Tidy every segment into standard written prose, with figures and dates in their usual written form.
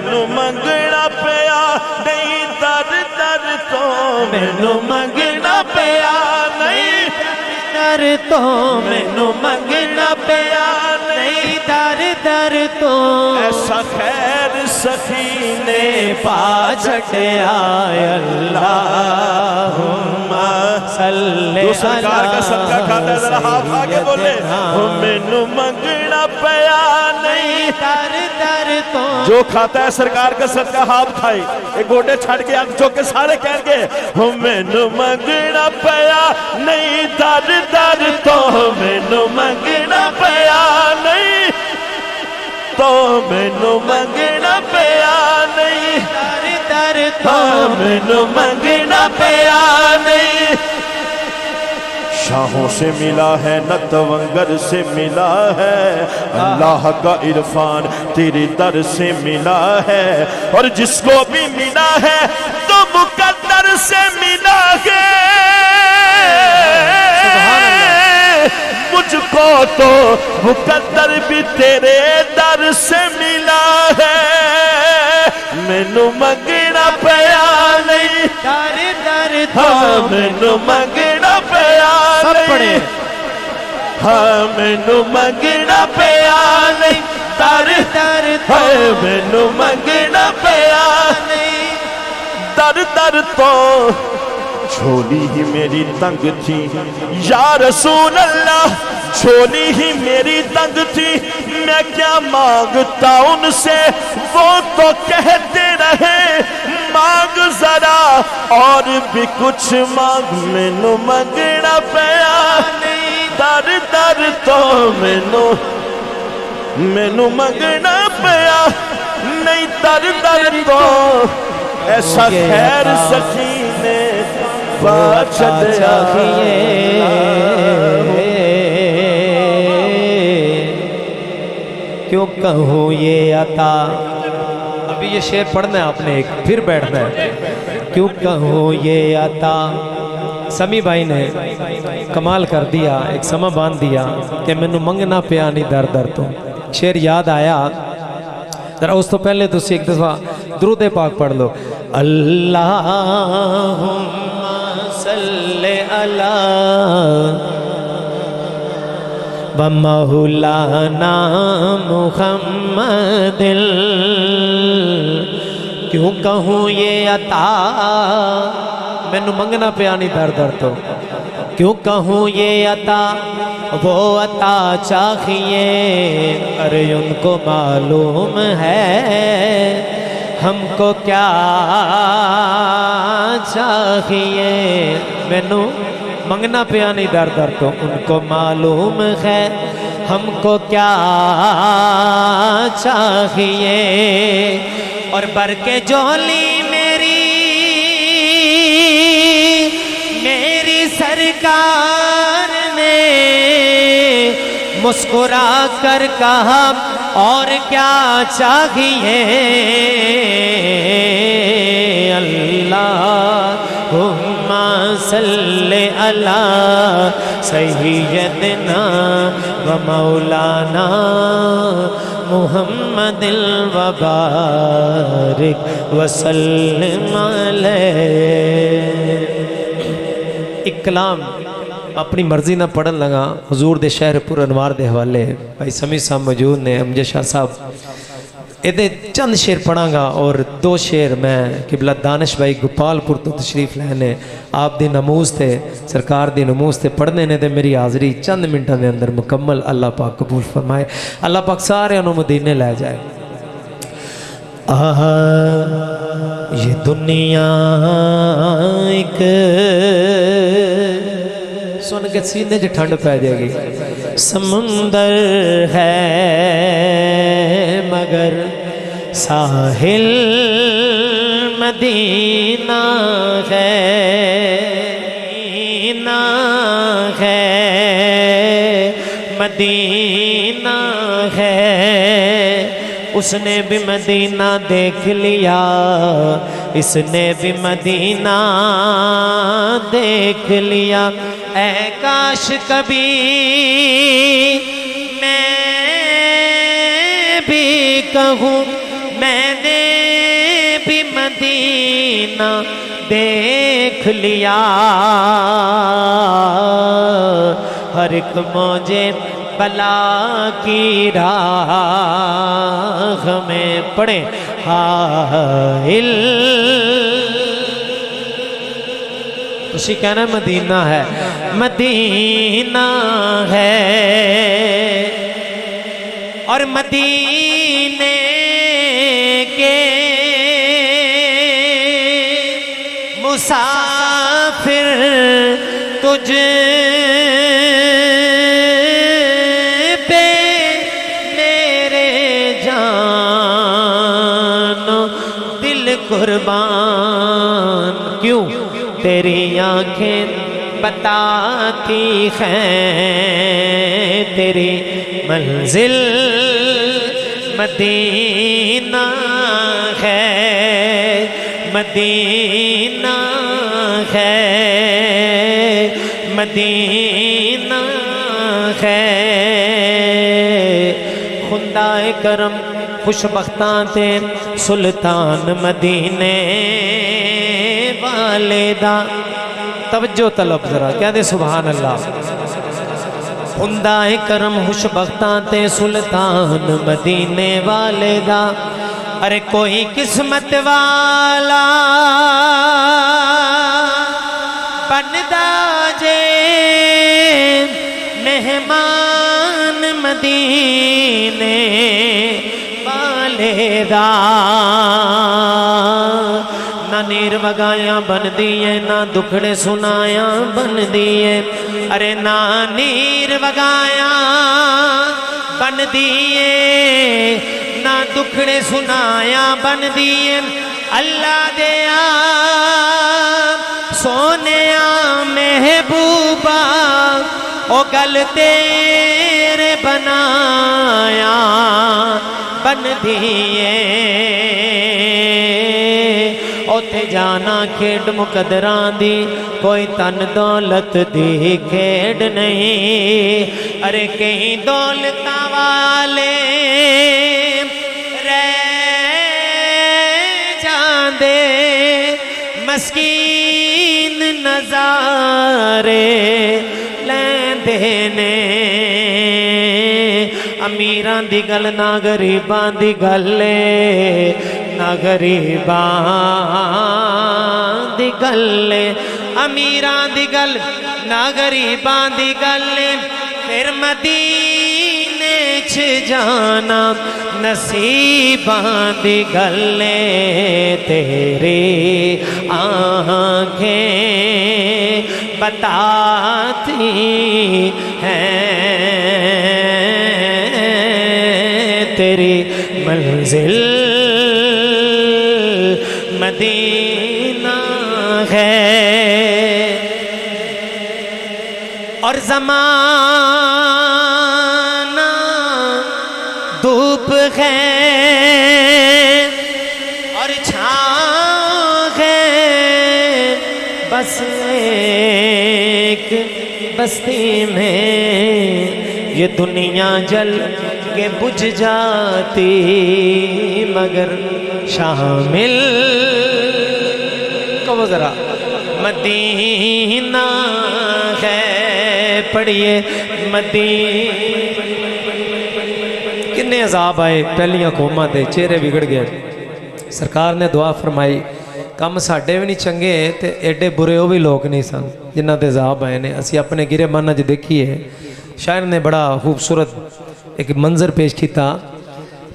مینوں منگنا پیا نہیں در در تو مینوں منگنا پیا نہیں در تو مینوں منگنا پیا نہیں در در تو ایسا خیر سخی نے پا چھٹیا اللہم صلی جو سرکار کا صدقہ کھاتا ہے ذرا ہاتھ آگے بولے مینوں منگنا پیا نہیں در در تو جو کھاتا ہے سرکار کا صدقہ ہاتھ کھائی ایک گوٹے چھڑ کے ہاتھ چوک کے سارے کہہ گے مینوں منگنا پیا نہیں در در تو مینوں منگنا پیا نہیں تو مینوں منگنا پیا نہیں در در تو مینوں منگنا پیا نہیں شاہوں سے ملا ہے نہ تونگر سے ملا ہے اللہ کا عرفان تیرے در سے ملا ہے اور جس کو بھی ملا ہے تو مقدر سے ملا ہے مجھ کو تو مقدر بھی تیرے در سے ملا ہے مینوں منگنا پیا نہیں در در تو مینوں منگنا پیا نہیں مینوں منگنا پیا نہیں در در تو مینوں منگنا پیا نہیں در در تو جھولی ہی میری تنگ تھی یا رسول اللہ جھولی ہی میری تنگ تھی میں کیا مانگتا ان سے وہ تو کہتے رہے مانگ ذرا اور بھی کچھ مانگ مینوں منگنا پیا در در تو مینوں منگنا پیا نہیں در در تو ایسا خیر سخی نے پا چھٹیا کیوں کہوں یہ عطا ابھی یہ شعر پڑھنا ہے آپ نے ایک پھر بیٹھنا ہے کیوں کہوں یہ عطا سمی بھائی نے کمال کر دیا ایک سما باندھ دیا کہ مینوں منگنا پیا نہیں در در تو شعر یاد آیا ذرا اس تو پہلے تو ایک دفعہ درود پاک پڑھ لو اللہم صلی علی ومولانا محمد کیوں کہوں یہ عطا مینوں منگنا پیا نہیں در در تو کیوں کہوں یہ عطا وہ عطا چاہیے اور ان کو معلوم ہے ہم کو کیا چاہیے مینوں منگنا پیا نہیں در در تو ان کو معلوم ہے ہم کو کیا چاہیے اور بر کے جولی میری سرکار نے مسکرا کر کہا اور کیا چاہیے اللہم صلی علی سیدنا و مولانا محمد وبارک وسلم علیہ ایک کلام اپنی مرضی نہ پڑھن لگا حضور دے شہر پر انوار دے حوالے بھائی سمیع صاحب موجود نے امجد شاہ صاحب ادھے چند شعر پڑھاں گا اور دو شعر میں قبلہ دانش بھائی گوپال پور تو تشریف لینے آپ دی نموز تھے سرکار دی نموز تھے پڑھنے نے دے میری حاضری چند منٹوں دے اندر مکمل اللہ پاک قبول فرمائے اللہ پاک سارے انہوں مدینے لے جائے یہ دنیا ایک سن کے سینے جو ٹھنڈ پہ جائے گی سمندر ہے مگر ساحل مدینہ ہے مدینہ ہے اس نے بھی مدینہ دیکھ لیا اس نے بھی مدینہ دیکھ لیا اے کاش کبھی میں بھی کہوں میں نے مدینہ دیکھ لیا ہر ایک موجے بلا کی راہ میں پڑھیں حائل اسی کہنا مدینہ ہے مدینہ ہے اور مدینے کے مسافر تجھ پہ میرے جان دل قربان کیوں تیری آنکھیں بتاتی ہیں تیری منزل مدینہ ہے مدینہ ہے مدینہ ہے خدائے کرم خوش بختاں تے سلطان مدینے والے دا توجہ طلب ذرا کہہ دے سبحان اللہ خدائے کرم خوش بختاں تے سلطان مدینے والے دا ارے کوئی قسمت والا بندا جے مہمان مدینے والے دا نہ نیر وگایا بن دیئے نہ دکھڑے سنایا بن دیئے ارے نہ نیر وگایا بن دیئے نہ دکھڑے سنایا بن دیئے اللہ دیا سونیا محبوبہ او گل تیرے بنایا بن دیئے اوتے جانا کھیڈ مقدران دی کوئی تن دولت دی کھیڈ نہیں ارے کہیں دولتاں والے مسکین نظارے لیندے نے امیران دی گل نہ غریبان دی گل نہ غریبان دی گل امیران دی گل نہ غریبان دی گل پھر مدینے چھ جانا نصیبان دی گل تیری آنکھیں بتاتی ہیں تیری منزل مدینہ ہے اور زمانہ دھوپ ہے اور چھاں ہے بس ایک بستی میں یہ دنیا جل کے بجھ جاتی مگر شامل کہو ذرا مدینہ ہے پڑھیے مدینہ کتنے عذاب آئے پہلیاں قوماں تے چہرے بگڑ گئے سرکار نے دعا فرمائی کم ساڈے بھی نہیں چنگے تے ایڈے برے وہ بھی لوگ نہیں سن جنہ تے عذاب آئے نے اسی اپنے گرے مانا جو دیکھیے شاعر نے بڑا خوبصورت ایک منظر پیش کیتا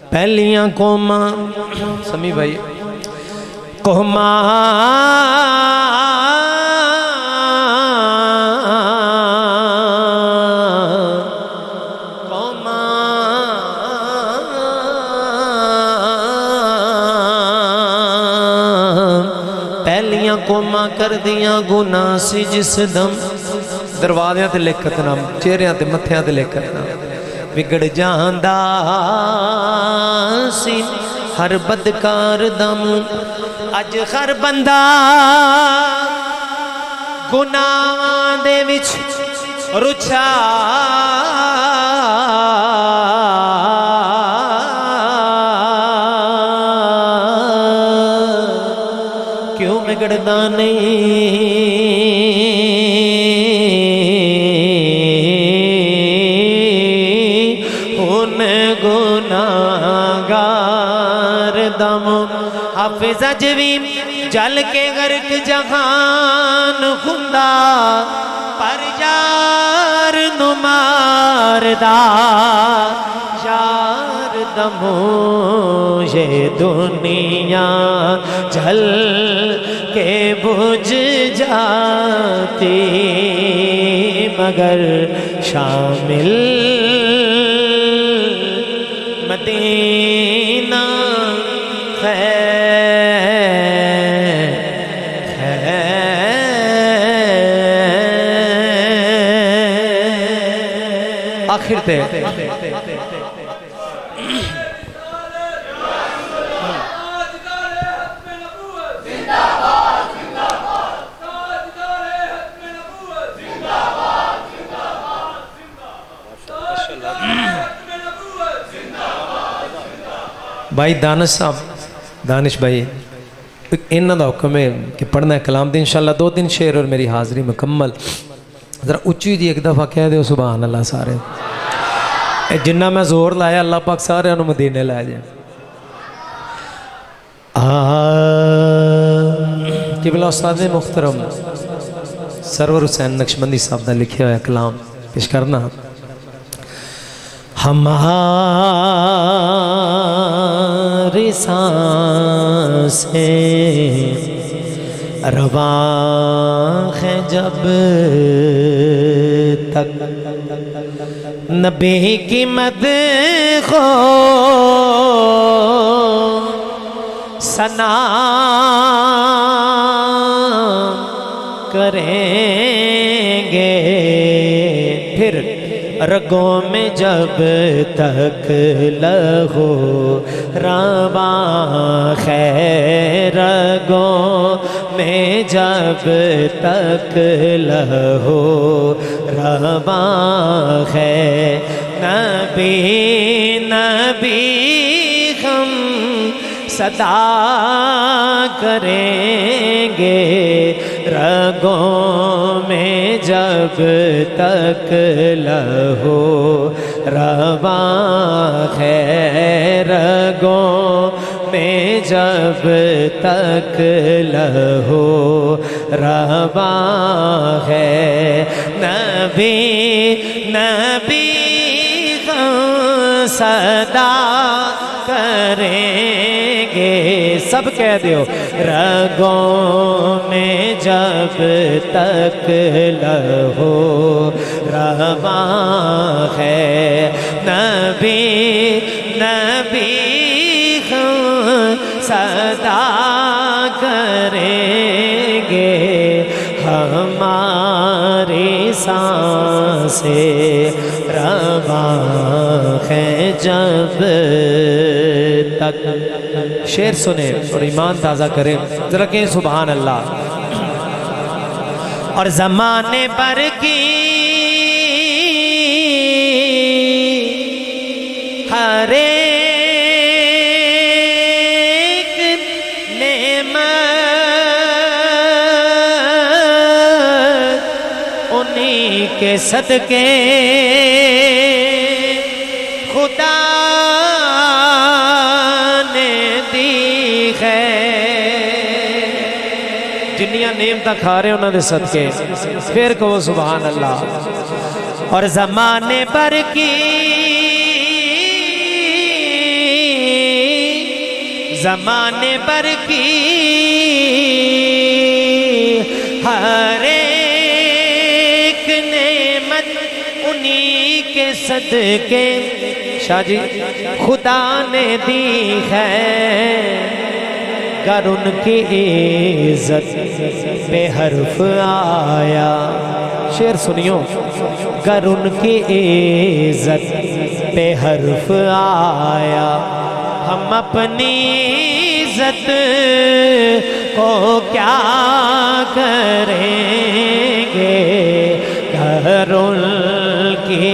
پہلیاں قوماں سمی بھائی قوماں قوماں کر دیاں گناہ سی جس دم دروازیاں تے لکھتنا چہریاں تے متھیاں تے لکھتنا بگڑ جاندہ سی ہر بدکار دم اج ہر بندہ گناہاں دے وچ رچھا کیوں بگڑتا نہیں ان گناہگار دم حافظ اجوی جل کے غرق جہان خندہ پر یار نماردہ یار دمو یہ دنیا جل کے بجھ جاتی مگر شامل مدینہ آخر تے بھائی دانش صاحب دانش بھائی انہاں دا حکم ہے کہ پڑھنا ہے کلام دے انشاءاللہ 2-3 شعر اور میری حاضری مکمل ذرا اچھی جی ایک دفعہ کہہ دے سبحان اللہ سارے جنہ میں زور لایا اللہ پاک سارے انہوں مدینے لائے جائیں قبلہ استاد محترم سرور حسین نقشبندی صاحب نے لکھے ہوئے کلام پیش کرنا ہماری سانسیں رواں ہے جب تک نبی کی مدح و ثنا کریں گے پھر رگوں میں جب تک لہو رواں ہے رگوں میں جب تک لہو رواں ہے نبی نبی ہم صدا کریں گے رگوں میں جب تک لہو رواں ہے رگوں میں جب تک لہو رواں ہے نبی نبی ہم صدا کریں گے سب کہہ دیو رگوں میں جب تک لہو رواں ہے نبی نبی ہم صدا کریں گے ہماری سانسیں رواں ہے جب تک شعر سنیں اور ایمان تازہ کریں ذرا کہیں سبحان اللہ اور زمانے پر کی ہر ایک نعمت انہی کے صدقے خدا جنیاں نعمتاں کھا رہے انہوں نے صدقے پھر کہو سبحان اللہ اور زمانے پر کی زمانے پر کی ہر ایک نعمت انہی کے صدقے شاہ جی خدا نے دی ہے گر ان کی عزت بے حرف آیا شعر سنیو گر ان کی عزت بے حرف آیا ہم اپنی عزت کو کیا کریں گے گر ان کی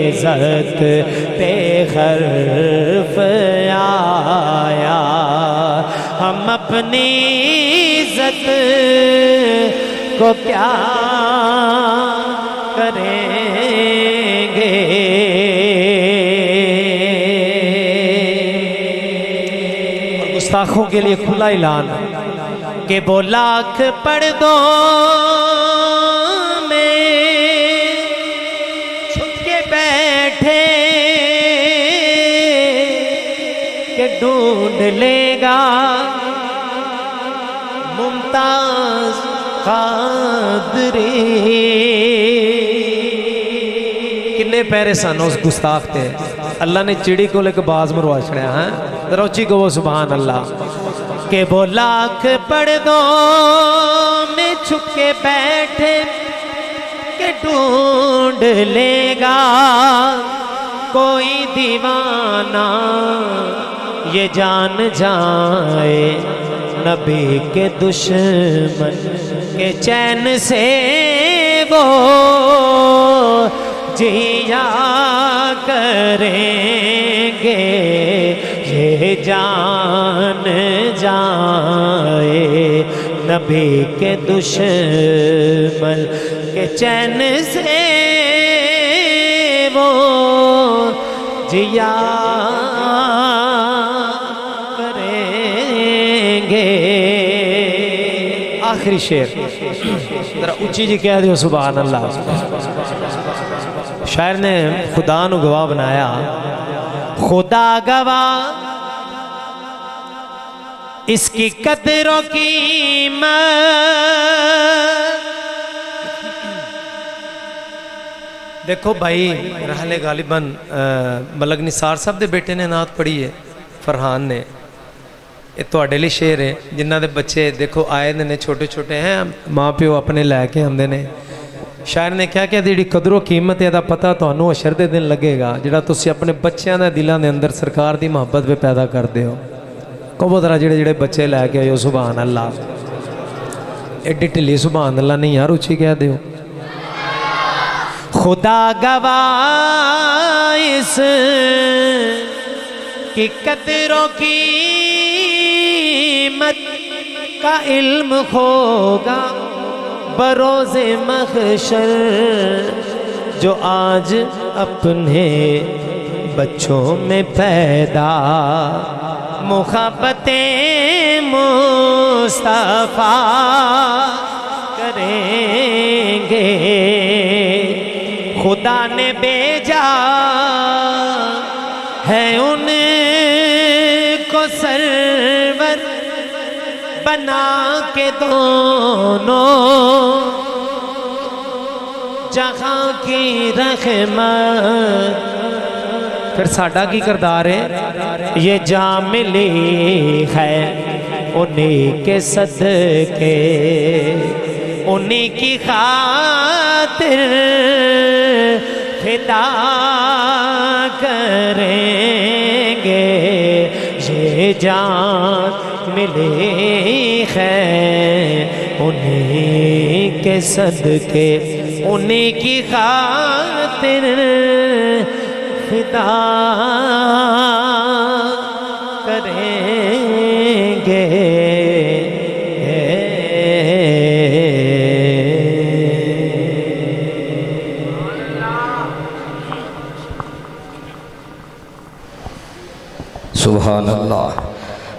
عزت بے حرف آیا ہم اپنی عزت کو کیا کریں گے. اور گستاخوں کے لیے کھلا اعلان کہ وہ لاکھ پردوں میں چھپ کے بیٹھے کہ ڈھونڈ لے گا ممتاز قادری. کنے پیرے سن اس گستاخ تے اللہ نے چڑی کو لے کے باز مروا چھڑیا ہیں. ذرا اچھی کو وہ سبحان اللہ. کہ وہ لاکھ پردوں میں چھپ کے بیٹھے کہ ڈھونڈ لے گا کوئی دیوانہ یہ جان جائے نبی کے دشمن کے چین سے وہ جیا کریں گے. یہ جان جائے نبی کے دشمن کے چین سے وہ جیا کریں گے. آخری شعر ذرا اونچی جی کہہ دیو سبحان اللہ. شاعر نے خدا نو گواہ بنایا. خدا گواہ اس کی قدر و قیمت. دیکھو بھائی رحل غالباً ملک نثار صاحب دے بیٹے نے نعت پڑھی ہے فرحان نے. یہ تواڈے لئی شعر ہے جنہ دے بچے دیکھو آئے نے چھوٹے چھوٹے ہیں ماں پیو اپنے لے کے آندے نے. شاعر نے کیا کہ جڑی قدر و قیمت ہے دا پتہ تانوں حشر دے دن لگے گا جڑا تسی اپنے بچیاں دے دلاں دے اندر سرکار دی محبت پہ پیدا کردے ہو. کہو ذرا جڑے جڑے بچے لے کے آئے سبحان اللہ. ایڈی ٹھلی سبحان اللہ نہیں یار اچھی کہہ دیو. خدا گواہ اس کی قدر و قیمت کا علم ہوگا بروز محشر جو آج اپنے بچوں میں پیدا محبتیں مصطفیٰ کریں گے. خدا نے بھیجا ہے ان کو سرور بنا کے دونوں جہاں کی رحمت. پھر ساڈا کی کردار ہے یہ جام ملی ہے انہی کے صدقے انہی کی خاطر فدا کریں گے. یہ جان ملی ہے انہی کے صدقے انہی کی خاطر فدا کریں گے. سبحان اللہ.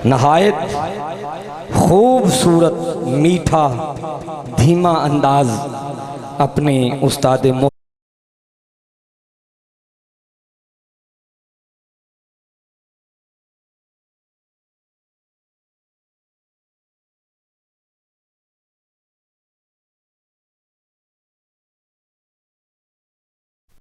نہایت خوبصورت میٹھا دھیما انداز اپنے استاد